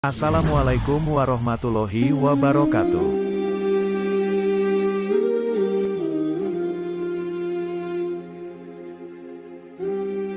Assalamualaikum warahmatullahi wabarakatuh.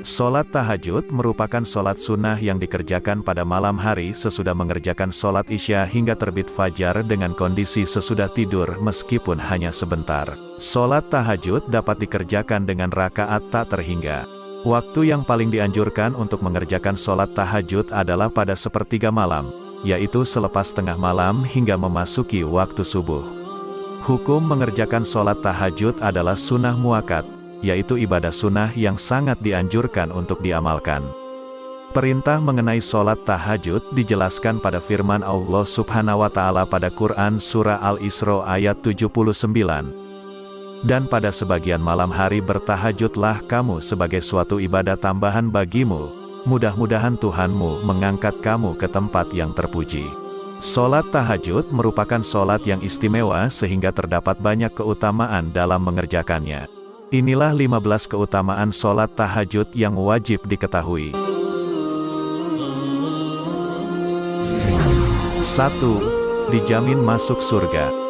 Sholat tahajud merupakan sholat sunnah yang dikerjakan pada malam hari sesudah mengerjakan sholat isya hingga terbit fajar dengan kondisi sesudah tidur meskipun hanya sebentar. Sholat tahajud dapat dikerjakan dengan rakaat tak terhingga. Waktu yang paling dianjurkan untuk mengerjakan sholat tahajud adalah pada sepertiga malam, yaitu selepas tengah malam hingga memasuki waktu subuh. Hukum mengerjakan sholat tahajud adalah sunnah muakkad, yaitu ibadah sunnah yang sangat dianjurkan untuk diamalkan. Perintah mengenai sholat tahajud dijelaskan pada firman Allah Subhanahu wa Ta'ala pada Quran Surah Al-Isra ayat 79. Dan pada sebagian malam hari bertahajudlah kamu sebagai suatu ibadah tambahan bagimu, mudah-mudahan Tuhanmu mengangkat kamu ke tempat yang terpuji. Sholat tahajud merupakan sholat yang istimewa sehingga terdapat banyak keutamaan dalam mengerjakannya. Inilah 15 keutamaan sholat tahajud yang wajib diketahui. 1. Dijamin masuk surga.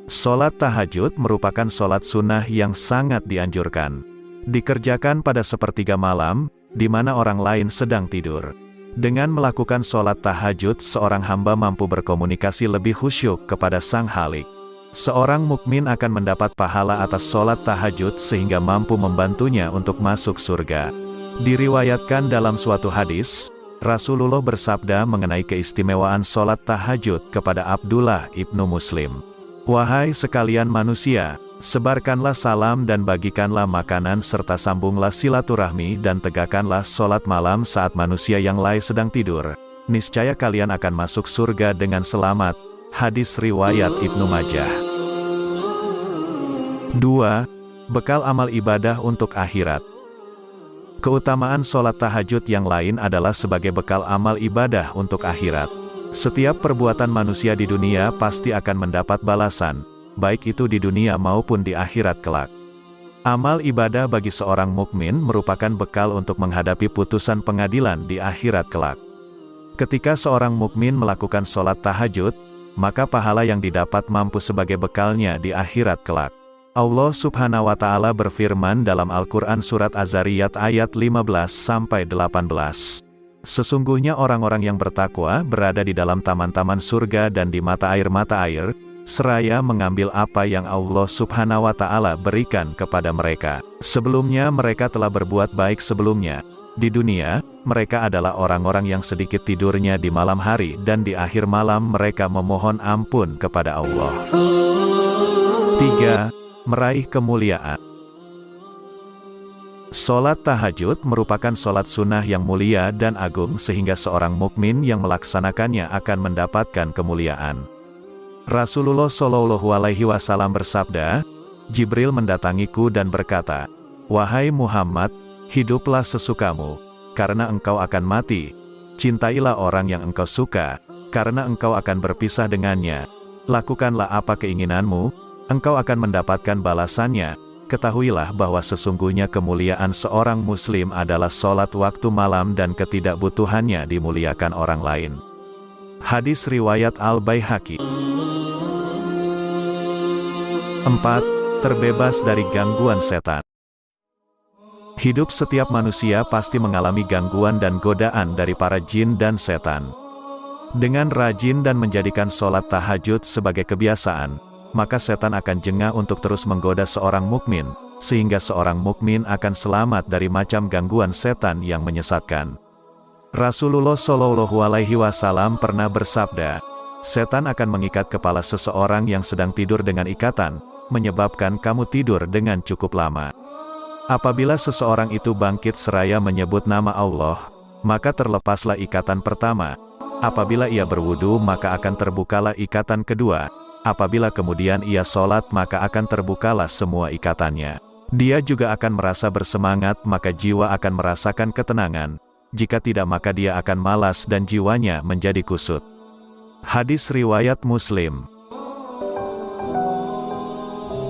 Sholat tahajud merupakan sholat sunnah yang sangat dianjurkan. Dikerjakan pada sepertiga malam, di mana orang lain sedang tidur. Dengan melakukan sholat tahajud, seorang hamba mampu berkomunikasi lebih khusyuk kepada Sang Khalik. Seorang mukmin akan mendapat pahala atas sholat tahajud sehingga mampu membantunya untuk masuk surga. Diriwayatkan dalam suatu hadis, Rasulullah bersabda mengenai keistimewaan sholat tahajud kepada Abdullah ibnu Muslim. Wahai sekalian manusia, sebarkanlah salam dan bagikanlah makanan serta sambunglah silaturahmi dan tegakkanlah sholat malam saat manusia yang lain sedang tidur. Niscaya kalian akan masuk surga dengan selamat. Hadis riwayat Ibnu Majah. 2. Bekal amal ibadah untuk akhirat. Keutamaan sholat tahajud yang lain adalah sebagai bekal amal ibadah untuk akhirat. Setiap perbuatan manusia di dunia pasti akan mendapat balasan, baik itu di dunia maupun di akhirat kelak. Amal ibadah bagi seorang mukmin merupakan bekal untuk menghadapi putusan pengadilan di akhirat kelak. Ketika seorang mukmin melakukan sholat tahajud, maka pahala yang didapat mampu sebagai bekalnya di akhirat kelak. Allah Subhanahu wa Ta'ala berfirman dalam Al-Quran Surat Az-Zariyat ayat 15-18. Sesungguhnya orang-orang yang bertakwa berada di dalam taman-taman surga dan di mata air, seraya mengambil apa yang Allah Subhanahu wa Ta'ala berikan kepada mereka. Sebelumnya mereka telah berbuat baik sebelumnya. Di dunia, mereka adalah orang-orang yang sedikit tidurnya di malam hari dan di akhir malam mereka memohon ampun kepada Allah. 3. Meraih kemuliaan. Sholat tahajud merupakan sholat sunnah yang mulia dan agung sehingga seorang mukmin yang melaksanakannya akan mendapatkan kemuliaan. Rasulullah Shallallahu Alaihi Wasallam bersabda, Jibril mendatangiku dan berkata, "Wahai Muhammad, hiduplah sesukamu, karena engkau akan mati. Cintailah orang yang engkau suka, karena engkau akan berpisah dengannya. Lakukanlah apa keinginanmu, engkau akan mendapatkan balasannya. Ketahuilah bahwa sesungguhnya kemuliaan seorang muslim adalah sholat waktu malam dan ketidakbutuhannya dimuliakan orang lain." Hadis riwayat Al-Baihaqi. 4. Terbebas dari gangguan setan. Hidup setiap manusia pasti mengalami gangguan dan godaan dari para jin dan setan. Dengan rajin dan menjadikan sholat tahajud sebagai kebiasaan, maka setan akan jengah untuk terus menggoda seorang mukmin, sehingga seorang mukmin akan selamat dari macam gangguan setan yang menyesatkan. Rasulullah Shallallahu Alaihi Wasallam pernah bersabda, setan akan mengikat kepala seseorang yang sedang tidur dengan ikatan, menyebabkan kamu tidur dengan cukup lama. Apabila seseorang itu bangkit seraya menyebut nama Allah, maka terlepaslah ikatan pertama. Apabila ia berwudu maka akan terbukalah ikatan kedua. Apabila kemudian ia sholat maka akan terbukalah semua ikatannya. Dia juga akan merasa bersemangat maka jiwa akan merasakan ketenangan. Jika tidak maka dia akan malas dan jiwanya menjadi kusut. Hadis riwayat Muslim.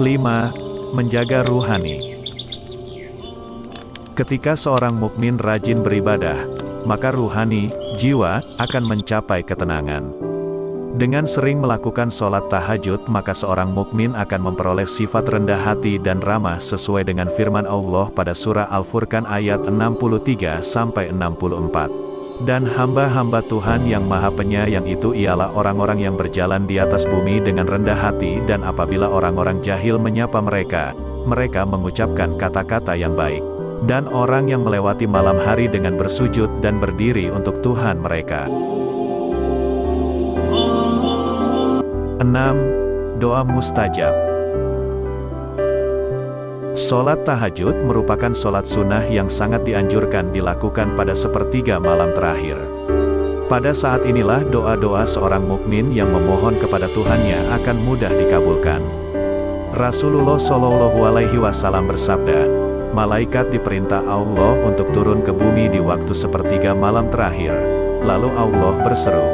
5. Menjaga ruhani. Ketika seorang mukmin rajin beribadah, maka ruhani, jiwa, akan mencapai ketenangan. Dengan sering melakukan sholat tahajud, maka seorang mukmin akan memperoleh sifat rendah hati dan ramah sesuai dengan firman Allah pada surah Al-Furqan ayat 63-64. Dan hamba-hamba Tuhan yang Maha Penyayang itu ialah orang-orang yang berjalan di atas bumi dengan rendah hati, dan apabila orang-orang jahil menyapa mereka, mereka mengucapkan kata-kata yang baik. Dan orang yang melewati malam hari dengan bersujud dan berdiri untuk Tuhan mereka. 6. Doa mustajab. Sholat tahajud merupakan sholat sunnah yang sangat dianjurkan dilakukan pada sepertiga malam terakhir. Pada saat inilah doa-doa seorang mukmin yang memohon kepada Tuhannya akan mudah dikabulkan. Rasulullah Shallallahu Alaihi Wasallam bersabda, malaikat diperintah Allah untuk turun ke bumi di waktu sepertiga malam terakhir. Lalu Allah berseru,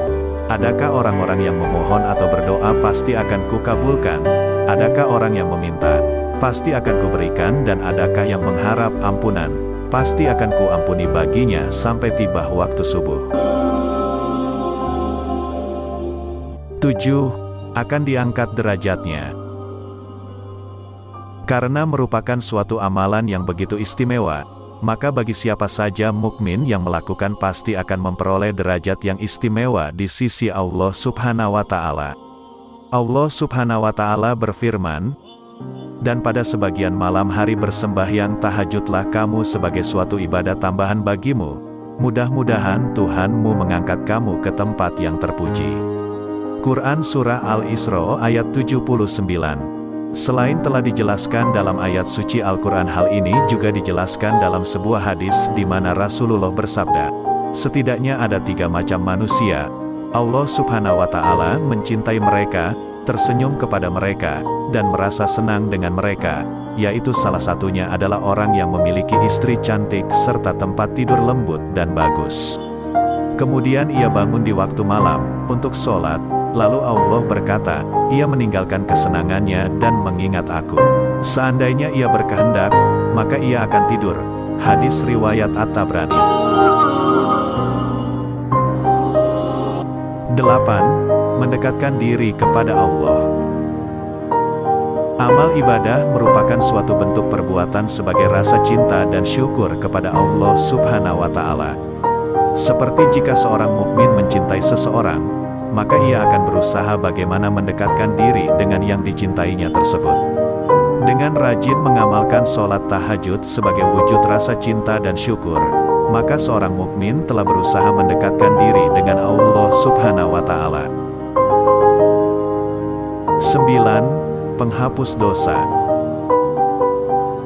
adakah orang-orang yang memohon atau berdoa pasti akan kukabulkan? Adakah orang yang meminta, pasti akan kuberikan, dan adakah yang mengharap ampunan, pasti akan kuampuni baginya sampai tiba waktu subuh. 7. Akan diangkat derajatnya. Karena merupakan suatu amalan yang begitu istimewa, maka bagi siapa saja mukmin yang melakukan pasti akan memperoleh derajat yang istimewa di sisi Allah Subhanahu wa Ta'ala. Allah Subhanahu wa Ta'ala berfirman, dan pada sebagian malam hari bersembahyang tahajudlah kamu sebagai suatu ibadah tambahan bagimu. Mudah-mudahan Tuhanmu mengangkat kamu ke tempat yang terpuji. Quran Surah Al-Isra ayat 79. Selain telah dijelaskan dalam ayat suci Al-Quran, hal ini juga dijelaskan dalam sebuah hadis di mana Rasulullah bersabda, setidaknya ada 3 macam manusia. Allah Subhanahu wa Ta'ala mencintai mereka, tersenyum kepada mereka, dan merasa senang dengan mereka, yaitu salah satunya adalah orang yang memiliki istri cantik serta tempat tidur lembut dan bagus. Kemudian ia bangun di waktu malam untuk sholat, lalu Allah berkata, ia meninggalkan kesenangannya dan mengingat aku. Seandainya ia berkehendak, maka ia akan tidur. Hadis riwayat At-Tabrani. 8. Mendekatkan diri kepada Allah. Amal ibadah merupakan suatu bentuk perbuatan sebagai rasa cinta dan syukur kepada Allah Subhanahu wa Ta'ala. Seperti jika seorang mukmin mencintai seseorang, maka ia akan berusaha bagaimana mendekatkan diri dengan yang dicintainya tersebut. Dengan rajin mengamalkan sholat tahajud sebagai wujud rasa cinta dan syukur, maka seorang mukmin telah berusaha mendekatkan diri dengan Allah Subhanahu wa Ta'ala. 9. Penghapus dosa.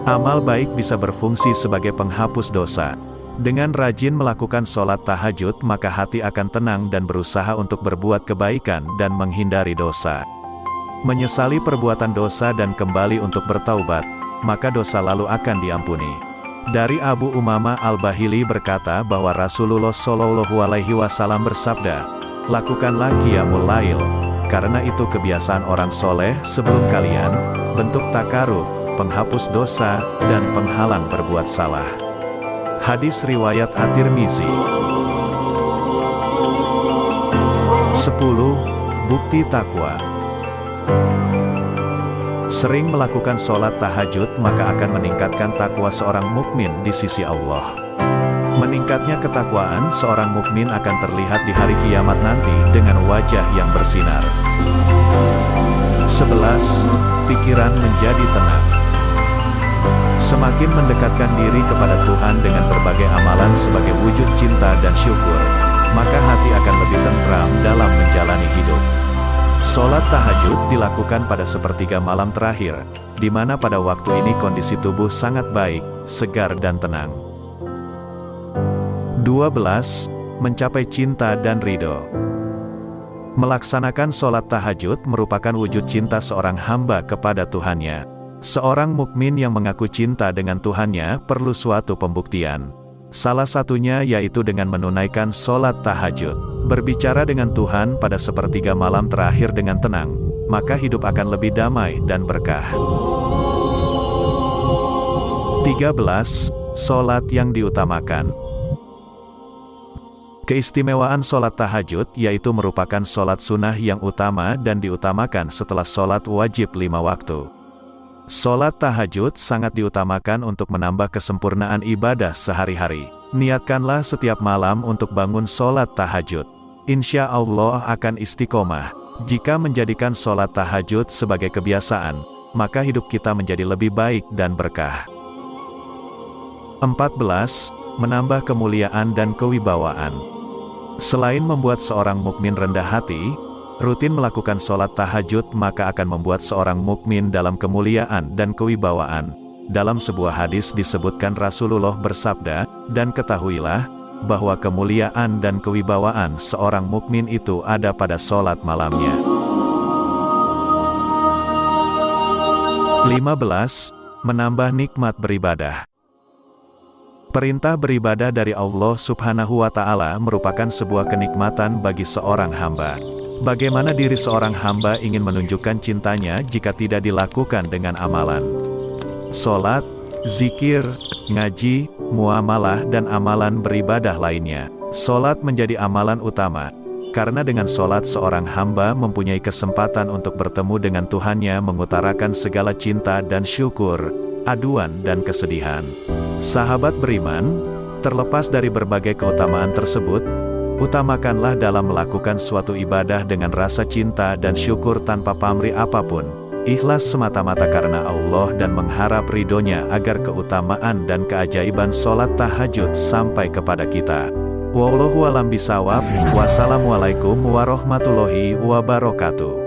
Amal baik bisa berfungsi sebagai penghapus dosa. Dengan rajin melakukan sholat tahajud, maka hati akan tenang dan berusaha untuk berbuat kebaikan dan menghindari dosa. Menyesali perbuatan dosa dan kembali untuk bertaubat, maka dosa lalu akan diampuni. Dari Abu Umamah Al-Bahili berkata bahwa Rasulullah Shallallahu Alaihi Wasallam bersabda, lakukanlah qiyamul lail, karena itu kebiasaan orang soleh sebelum kalian, bentuk takarub, penghapus dosa, dan penghalang berbuat salah. Hadis riwayat At-Tirmizi. 10. Bukti takwa. Sering melakukan sholat tahajud maka akan meningkatkan takwa seorang mukmin di sisi Allah. Meningkatnya ketakwaan seorang mukmin akan terlihat di hari kiamat nanti dengan wajah yang bersinar. 11. Pikiran menjadi tenang. Semakin mendekatkan diri kepada Tuhan dengan berbagai amalan sebagai wujud cinta dan syukur, maka hati akan lebih tentram dalam menjalani hidup. Sholat tahajud dilakukan pada sepertiga malam terakhir, di mana pada waktu ini kondisi tubuh sangat baik, segar dan tenang. 12. Mencapai cinta dan ridho. Melaksanakan sholat tahajud merupakan wujud cinta seorang hamba kepada Tuhannya. Seorang mukmin yang mengaku cinta dengan Tuhannya perlu suatu pembuktian. Salah satunya yaitu dengan menunaikan sholat tahajud. Berbicara dengan Tuhan pada sepertiga malam terakhir dengan tenang, maka hidup akan lebih damai dan berkah. 13. Sholat yang diutamakan. Keistimewaan sholat tahajud yaitu merupakan sholat sunnah yang utama dan diutamakan setelah sholat wajib 5 waktu. Sholat tahajud sangat diutamakan untuk menambah kesempurnaan ibadah sehari-hari. Niatkanlah setiap malam untuk bangun sholat tahajud. Insya Allah akan istiqomah. Jika menjadikan sholat tahajud sebagai kebiasaan, maka hidup kita menjadi lebih baik dan berkah. 14. Menambah kemuliaan dan kewibawaan. Selain membuat seorang mukmin rendah hati, rutin melakukan sholat tahajud maka akan membuat seorang mukmin dalam kemuliaan dan kewibawaan. Dalam sebuah hadis disebutkan Rasulullah bersabda, "Dan ketahuilah, bahwa kemuliaan dan kewibawaan seorang mukmin itu ada pada sholat malamnya." 15. Menambah nikmat beribadah. Perintah beribadah dari Allah Subhanahu wa Ta'ala merupakan sebuah kenikmatan bagi seorang hamba. Bagaimana diri seorang hamba ingin menunjukkan cintanya jika tidak dilakukan dengan amalan? Sholat, zikir, ngaji, muamalah dan amalan beribadah lainnya. Sholat menjadi amalan utama, karena dengan sholat seorang hamba mempunyai kesempatan untuk bertemu dengan Tuhannya, mengutarakan segala cinta dan syukur, aduan dan kesedihan. Sahabat beriman, terlepas dari berbagai keutamaan tersebut, utamakanlah dalam melakukan suatu ibadah dengan rasa cinta dan syukur tanpa pamrih apapun. Ikhlas semata-mata karena Allah dan mengharap ridhonya agar keutamaan dan keajaiban sholat tahajud sampai kepada kita. Wallahu a'lam bishawab. Wassalamualaikum warahmatullahi wabarakatuh.